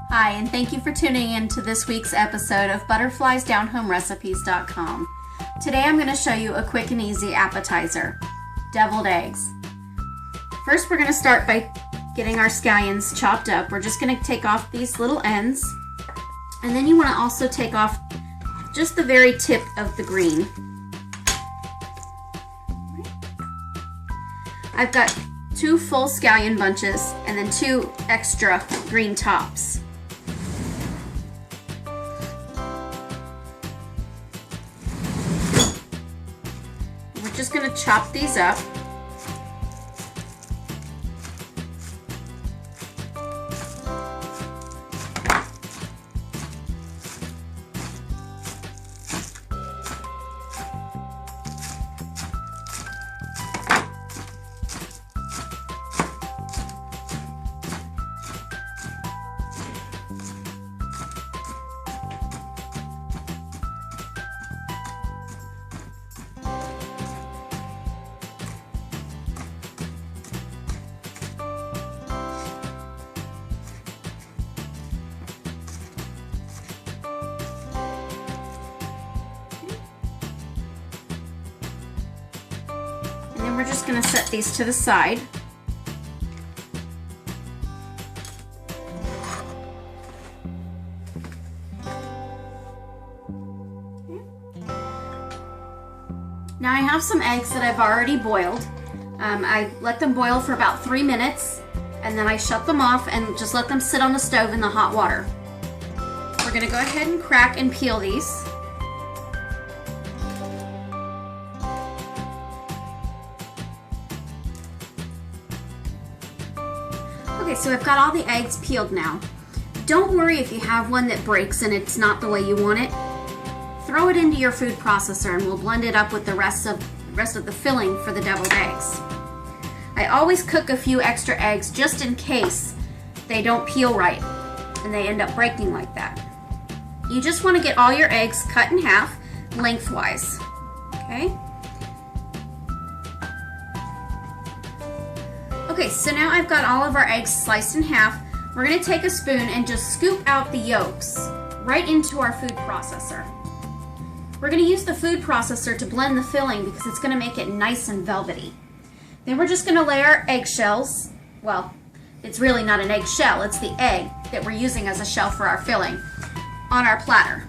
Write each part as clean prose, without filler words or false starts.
Hi, and thank you for tuning in to this week's episode of ButterfliesDownHomeRecipes.com. Today I'm going to show you a quick and easy appetizer, deviled eggs. First we're going to start by getting our scallions chopped up. We're just going to take off these little ends, and then you want to also take off just the very tip of the green. I've got 2 full scallion bunches and then 2 extra green tops. We're just going to chop these up. And then we're just going to set these to the side. Now I have some eggs that I've already boiled. I let them boil for about 3 minutes, and then I shut them off and just let them sit on the stove in the hot water. We're going to go ahead and crack and peel these. Okay, so I've got all the eggs peeled now. Don't worry if you have one that breaks and it's not the way you want it. Throw it into your food processor and we'll blend it up with the rest of the filling for the deviled eggs. I always cook a few extra eggs just in case they don't peel right and they end up breaking like that. You just want to get all your eggs cut in half lengthwise, okay? Okay, so now I've got all of our eggs sliced in half. We're going to take a spoon and just scoop out the yolks right into our food processor. We're going to use the food processor to blend the filling because it's going to make it nice and velvety. Then we're just going to lay our eggshells, well, it's really not an eggshell, it's the egg that we're using as a shell for our filling, on our platter.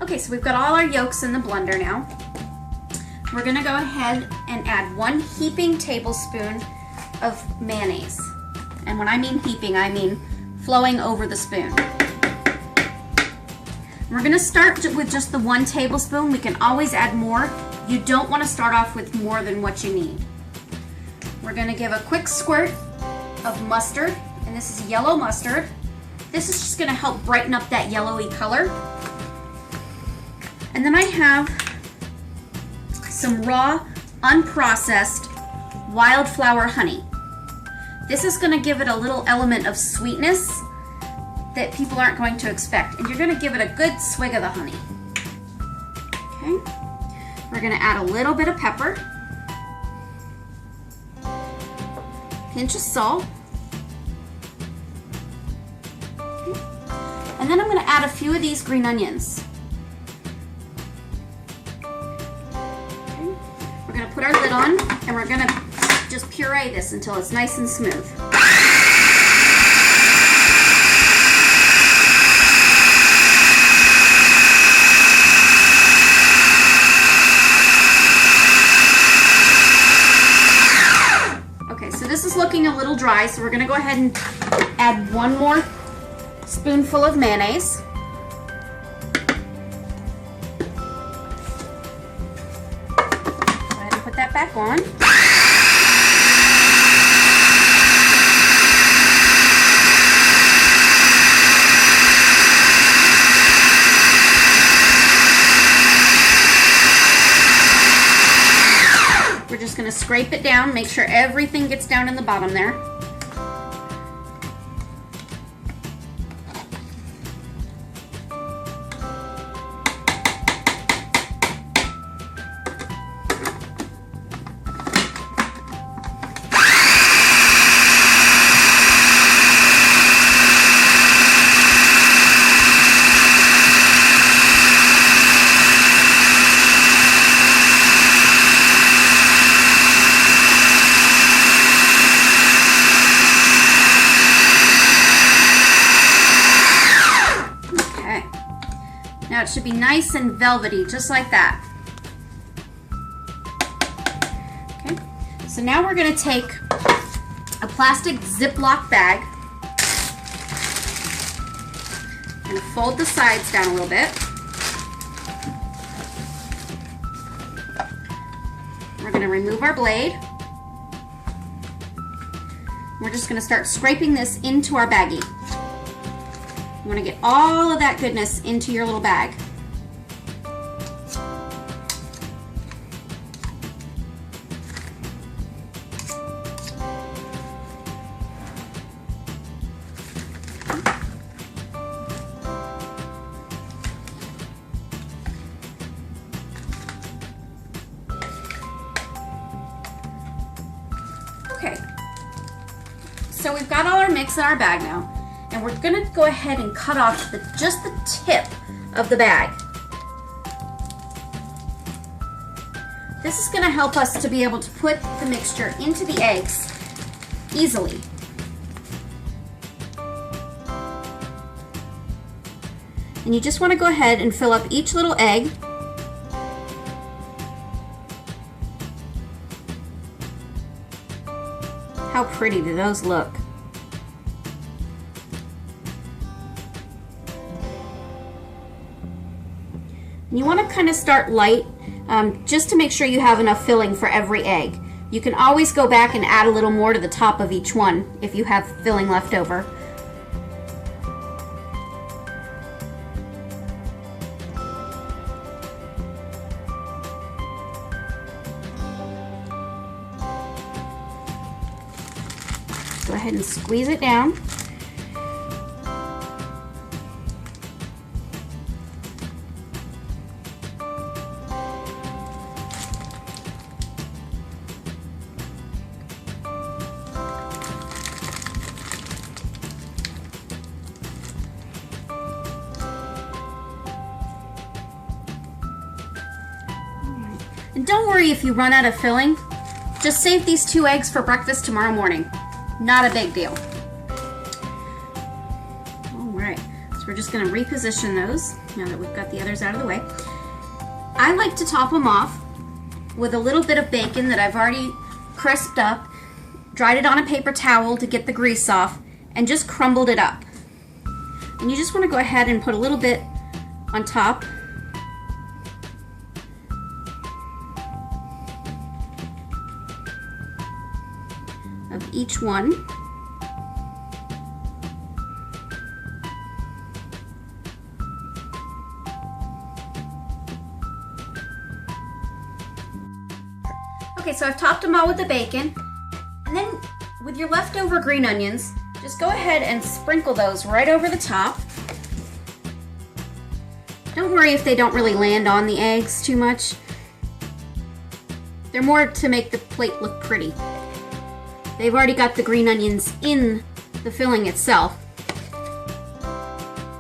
Okay, so we've got all our yolks in the blender now. We're going to go ahead and add 1 heaping tablespoon of mayonnaise. And when I mean heaping, I mean flowing over the spoon. We're going to start with just the 1 tablespoon. We can always add more. You don't want to start off with more than what you need. We're going to give a quick squirt of mustard, and this is yellow mustard. This is just going to help brighten up that yellowy color. And then I have some raw, unprocessed wildflower honey. This is going to give it a little element of sweetness that people aren't going to expect. And you're going to give it a good swig of the honey. Okay. We're going to add a little bit of pepper, pinch of salt, okay. And then I'm going to add a few of these green onions. We're going to put our lid on and we're going to just puree this until it's nice and smooth. Okay, so this is looking a little dry, so we're going to go ahead and add 1 more spoonful of mayonnaise. Put that back on. We're just going to scrape it down, make sure everything gets down in the bottom there. Now it should be nice and velvety, just like that. Okay, so now we're gonna take a plastic Ziploc bag and fold the sides down a little bit. We're gonna remove our blade. We're just gonna start scraping this into our baggie. You wanna get all of that goodness into your little bag. Okay, so we've got all our mix in our bag now, and we're gonna go ahead and cut off just the tip of the bag. This is gonna help us to be able to put the mixture into the eggs easily. And you just wanna go ahead and fill up each little egg. How pretty do those look? You want to kind of start light, just to make sure you have enough filling for every egg. You can always go back and add a little more to the top of each one if you have filling left over. Go ahead and squeeze it down. And don't worry if you run out of filling. Just save these 2 eggs for breakfast tomorrow morning. Not a big deal. All right, so we're just gonna reposition those now that we've got the others out of the way. I like to top them off with a little bit of bacon that I've already crisped up, dried it on a paper towel to get the grease off, and just crumbled it up. And you just wanna go ahead and put a little bit on top. Of each one. Okay, so I've topped them all with the bacon, and then with your leftover green onions, just go ahead and sprinkle those right over the top. Don't worry if they don't really land on the eggs too much. They're more to make the plate look pretty. They've already got the green onions in the filling itself.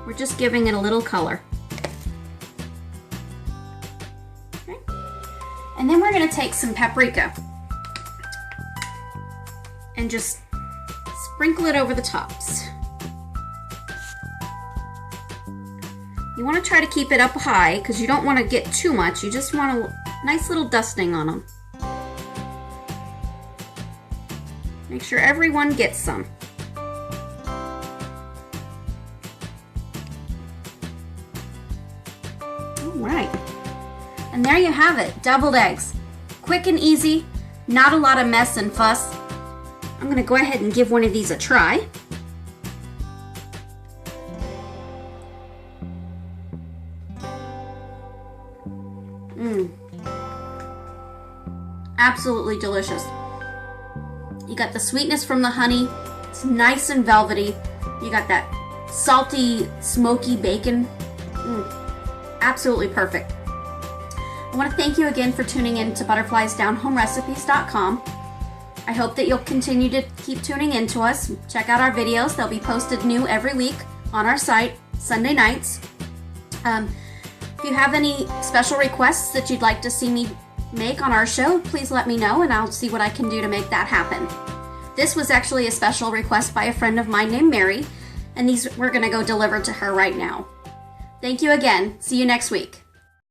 We're just giving it a little color. Okay. And then we're gonna take some paprika and just sprinkle it over the tops. You wanna try to keep it up high because you don't wanna get too much. You just want a nice little dusting on them. Make sure everyone gets some. All right. And there you have it, deviled eggs. Quick and easy, not a lot of mess and fuss. I'm gonna go ahead and give one of these a try. Absolutely delicious. You got the sweetness from the honey. It's nice and velvety. You got that salty, smoky bacon. Absolutely perfect. I want to thank you again for tuning in to butterfliesdownhomerecipes.com. I hope that you'll continue to keep tuning in to us. Check out our videos. They'll be posted new every week on our site, Sunday nights. If you have any special requests that you'd like to see me make on our show, please let me know and I'll see what I can do to make that happen. This was actually a special request by a friend of mine named Mary, and these we're going to go deliver to her right now. Thank you again. See you next week.